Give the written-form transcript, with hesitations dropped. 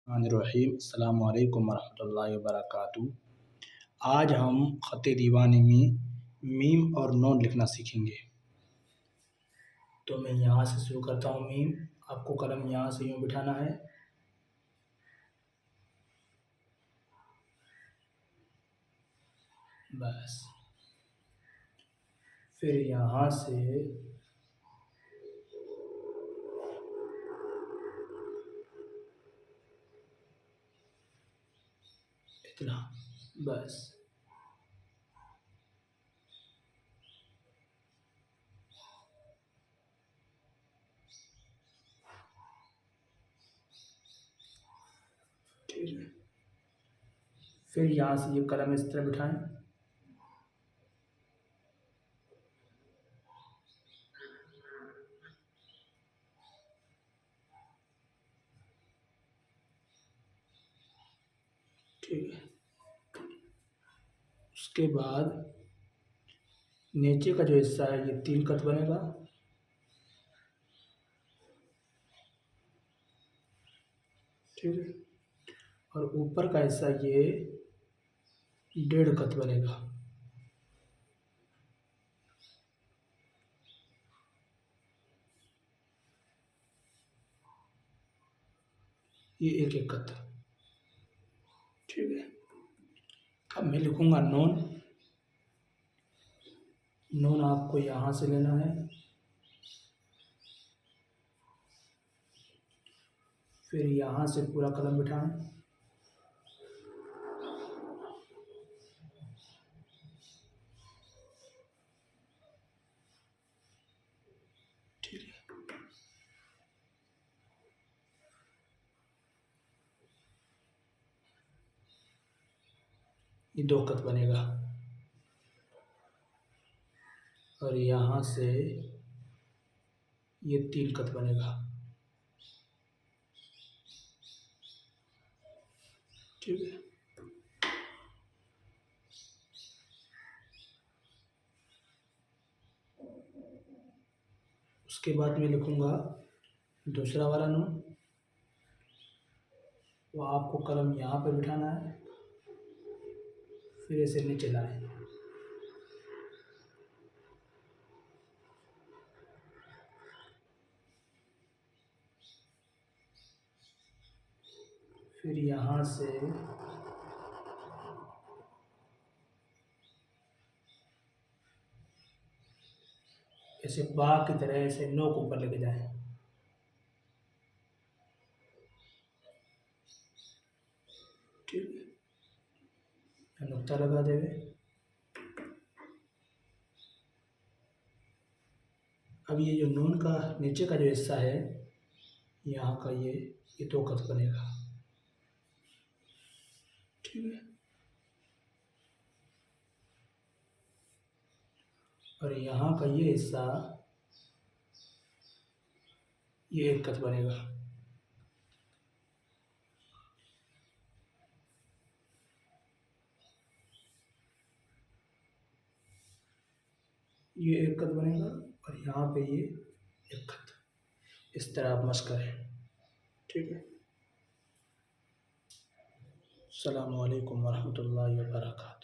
रहीम अस्सलामु अलैकुम वरहमतुल्लाहि वबरकातुहू। आज हम ख़त दीवानी में मीम और नून लिखना सीखेंगे। तो मैं यहाँ से शुरू करता हूँ मीम। आपको कलम यहाँ से यूँ बिठाना है, बस। फिर यहाँ से इतना, बस। ठीक है। फिर यहाँ से ये कलम इस तरह बिठाएं, ठीक है। उसके बाद नीचे का जो हिस्सा है ये 3 कत बनेगा, ठीक है। और ऊपर का हिस्सा ये 1.5 कत बनेगा, ये 1-1 कत, ठीक है। अब मैं लिखूँगा नून। नून आपको यहाँ से लेना है, फिर यहाँ से पूरा कलम बिठाएं, ठीक है। ये 2 कत बनेगा और यहाँ से ये 3 कत बनेगा, ठीक है। उसके बाद मैं लिखूँगा दूसरा वाला नून। तो आपको कलम यहाँ पे बिठाना है, फिर इसे नीचे लाएं, फिर यहाँ से ऐसे बाग की तरह ऐसे नोक ऊपर लेके जाएं, ठीक है। नुक्ता लगा देंगे। अब ये जो नून का नीचे का जो हिस्सा है यहाँ का ये 2 कत बनेगा, ठीक है। और यहाँ का ये हिस्सा ये 1 कत बनेगा, ये 1 कत बनेगा और यहाँ पे ये 1 कत। इस तरह आप मश करें, ठीक है। अस्सलामु अलैकुम वरहमतुल्लाहि वबरकातुहू।